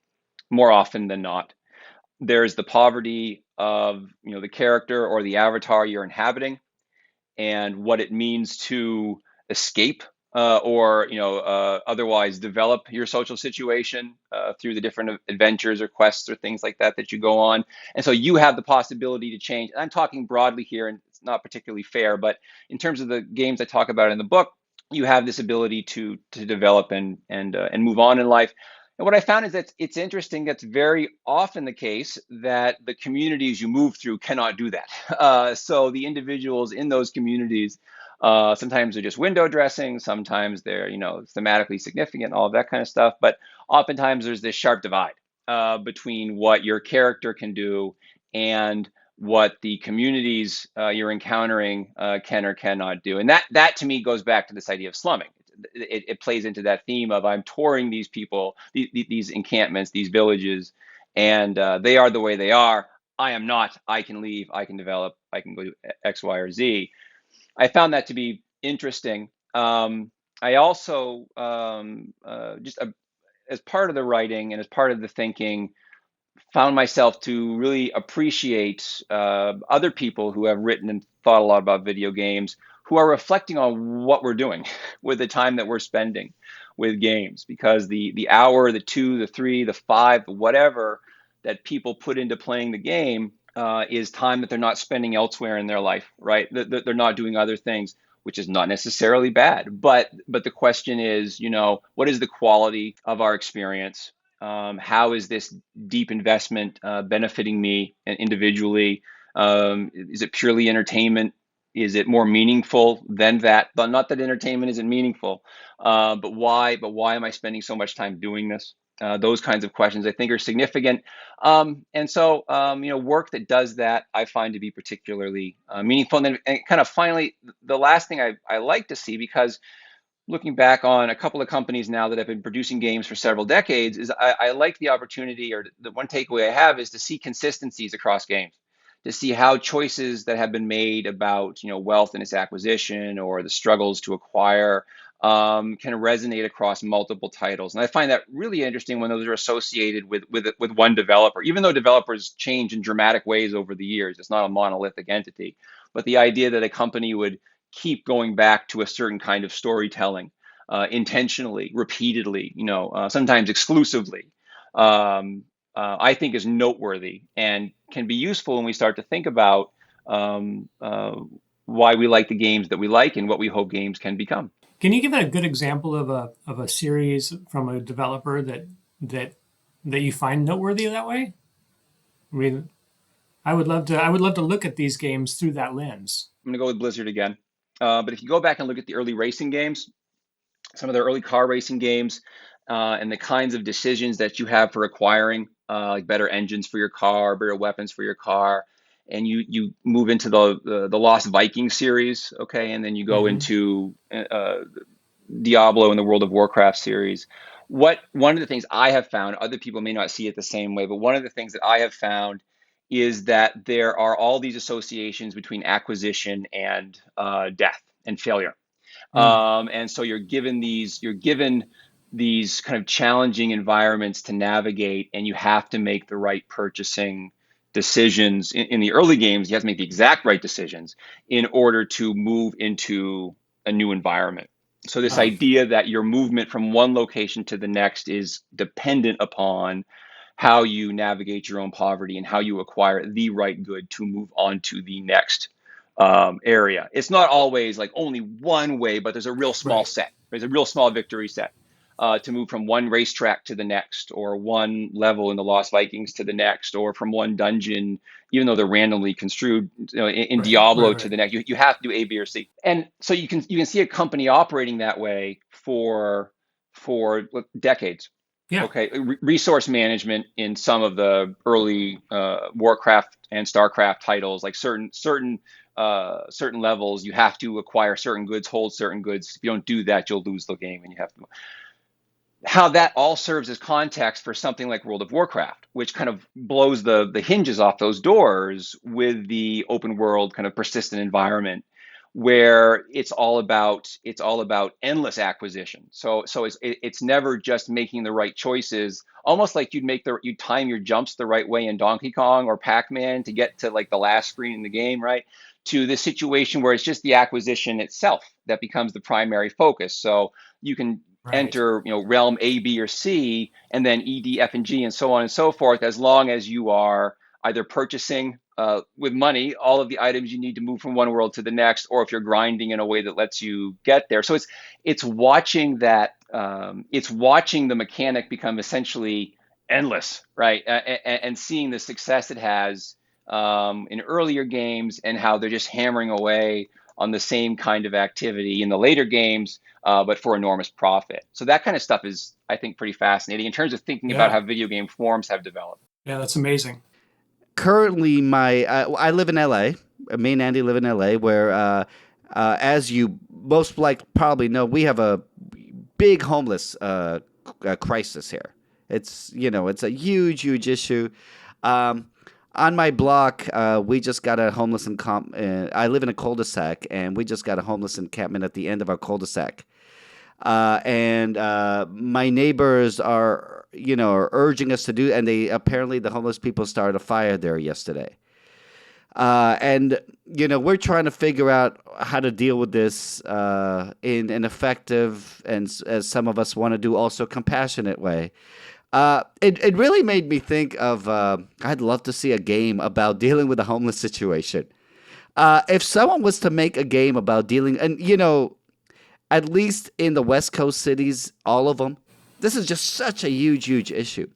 more often than not. There's the poverty of the character or the avatar you're inhabiting, and what it means to escape or otherwise develop your social situation through the different adventures or quests or things like that you go on. And so you have the possibility to change. And I'm talking broadly here, and it's not particularly fair, but in terms of the games I talk about in the book, you have this ability to develop and move on in life. And what I found is that it's interesting. That's very often the case that the communities you move through cannot do that. So the individuals in those communities, sometimes they're just window dressing, sometimes they're thematically significant, all of that kind of stuff. But oftentimes there's this sharp divide between what your character can do and what the communities you're encountering can or cannot do. And that to me goes back to this idea of slumming. It plays into that theme of I'm touring these people, these encampments, these villages, and they are the way they are. I am not. I can leave. I can develop. I can go do X, Y, or Z. I found that to be interesting. I also, as part of the writing and as part of the thinking, found myself to really appreciate other people who have written and thought a lot about video games, who are reflecting on what we're doing with the time that we're spending with games, because the hour, the 2, the 3, the 5, whatever that people put into playing the game is time that they're not spending elsewhere in their life, right? They're not doing other things, which is not necessarily bad. But the question is, what is the quality of our experience? How is this deep investment benefiting me individually? Is it purely entertainment? Is it more meaningful than that? But not that entertainment isn't meaningful, but why? But why am I spending so much time doing this? Those kinds of questions I think are significant. And so, work that does that I find to be particularly meaningful. And then kind of finally, the last thing I like to see, because looking back on a couple of companies now that have been producing games for several decades, is I like the opportunity, or the one takeaway I have is to see consistencies across games, to see how choices that have been made about wealth and its acquisition or the struggles to acquire can resonate across multiple titles. And I find that really interesting when those are associated with one developer, even though developers change in dramatic ways over the years. It's not a monolithic entity, but the idea that a company would keep going back to a certain kind of storytelling intentionally, repeatedly, sometimes exclusively, I think is noteworthy and can be useful when we start to think about why we like the games that we like and what we hope games can become. Can you give a good example of a series from a developer that you find noteworthy that way? I mean, I would love to look at these games through that lens. I'm gonna go with Blizzard again. But if you go back and look at the early racing games, some of the early car racing games, and the kinds of decisions that you have for acquiring, like better engines for your car, better weapons for your car, and you move into the Lost Viking series, okay, and then you go Hmm. into Diablo and the World of Warcraft series. One of the things I have found, other people may not see it the same way, but one of the things that I have found is that there are all these associations between acquisition and death and failure. Mm. And so you're given these kind of challenging environments to navigate, and you have to make the right purchasing decisions. In the early games, you have to make the exact right decisions in order to move into a new environment. So this Oh, idea that your movement from one location to the next is dependent upon how you navigate your own poverty and how you acquire the right good to move on to the next area. It's not always like only one way, but there's a real small right. set. There's a real small victory set to move from one racetrack to the next, or one level in the Lost Vikings to the next, or from one dungeon, even though they're randomly construed, in Right. Right. Diablo to Right. the next. You have to do A, B, or C, and so you can see a company operating that way for decades. Yeah. Okay, resource management in some of the early Warcraft and Starcraft titles, like certain levels, you have to acquire certain goods, hold certain goods. If you don't do that, you'll lose the game, and you have to. How that all serves as context for something like World of Warcraft, which kind of blows the hinges off those doors with the open world kind of persistent environment where it's all about endless acquisition. So it's never just making the right choices. Almost like you'd time your jumps the right way in Donkey Kong or Pac-Man to get to like the last screen in the game, right? To the situation where it's just the acquisition itself that becomes the primary focus. So you can Right. enter, realm A, B, or C, and then E, D, F, and G, and so on and so forth, as long as you are either purchasing with money all of the items you need to move from one world to the next, or if you're grinding in a way that lets you get there. So it's watching that it's watching the mechanic become essentially endless, right? And seeing the success it has in earlier games, and how they're just hammering away on the same kind of activity in the later games, but for enormous profit. So that kind of stuff is, I think, pretty fascinating in terms of thinking about Yeah. how video game forms have developed. Yeah. That's amazing. Currently, I live in LA. Me and Andy live in LA, where, as you most like probably know, we have a big homeless crisis here. It's a huge issue. Um, on my block, we just got a homeless I live in a cul-de-sac, and we just got a homeless encampment at the end of our cul-de-sac. And my neighbors are urging us to do, and the homeless people started a fire there yesterday. And we're trying to figure out how to deal with this in an effective and, as some of us want to do, also compassionate way. It really made me think of I'd love to see a game about dealing with a homeless situation. If someone was to make a game about dealing, and at least in the West Coast cities, all of them, this is just such a huge issue.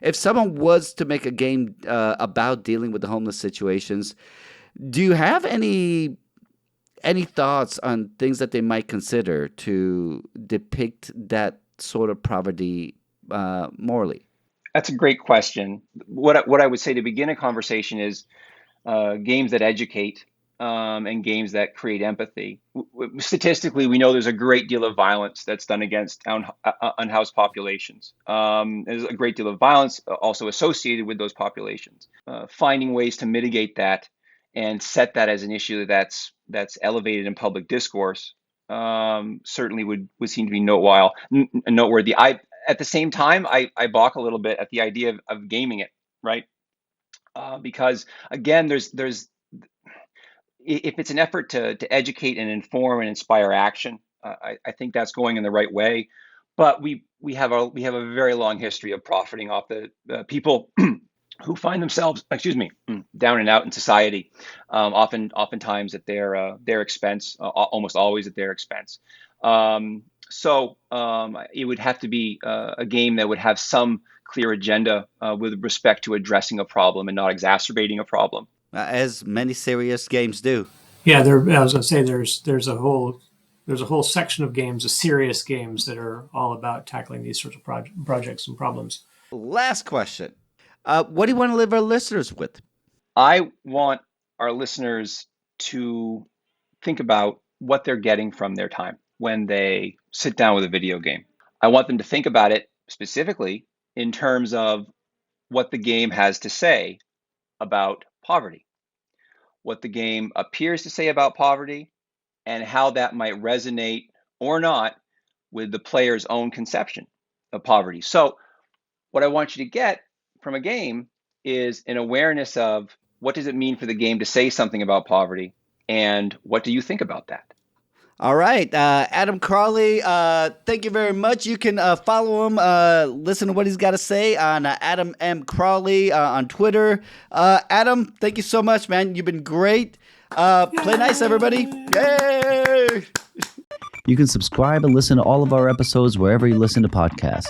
If someone was to make a game about dealing with the homeless situations, do you have any thoughts on things that they might consider to depict that sort of poverty morally? That's a great question. What I would say to begin a conversation is games that educate, and games that create empathy. Statistically, we know there's a great deal of violence that's done against unhoused populations. There's a great deal of violence also associated with those populations. Finding ways to mitigate that and set that as an issue that's elevated in public discourse certainly would seem to be noteworthy. At the same time, I balk a little bit at the idea of gaming it, right? Because again, there's if it's an effort to educate and inform and inspire action, I think that's going in the right way. But we have a very long history of profiting off the people who find themselves, excuse me, down and out in society, oftentimes at their expense, almost always at their expense. So it would have to be a game that would have some clear agenda with respect to addressing a problem and not exacerbating a problem. As many serious games do. Yeah, I was going to say there's a whole section of games, the serious games that are all about tackling these sorts of projects and problems. Last question. What do you want to leave our listeners with? I want our listeners to think about what they're getting from their time when they sit down with a video game. I want them to think about it specifically in terms of what the game has to say about poverty, what the game appears to say about poverty, and how that might resonate or not with the player's own conception of poverty. So what I want you to get from a game is an awareness of what does it mean for the game to say something about poverty, and what do you think about that? All right, Adam Crowley, thank you very much. You can follow him, listen to what he's got to say on Adam M. Crowley on Twitter. Adam, thank you so much, man. You've been great. Play nice, everybody. Yay! You can subscribe and listen to all of our episodes wherever you listen to podcasts.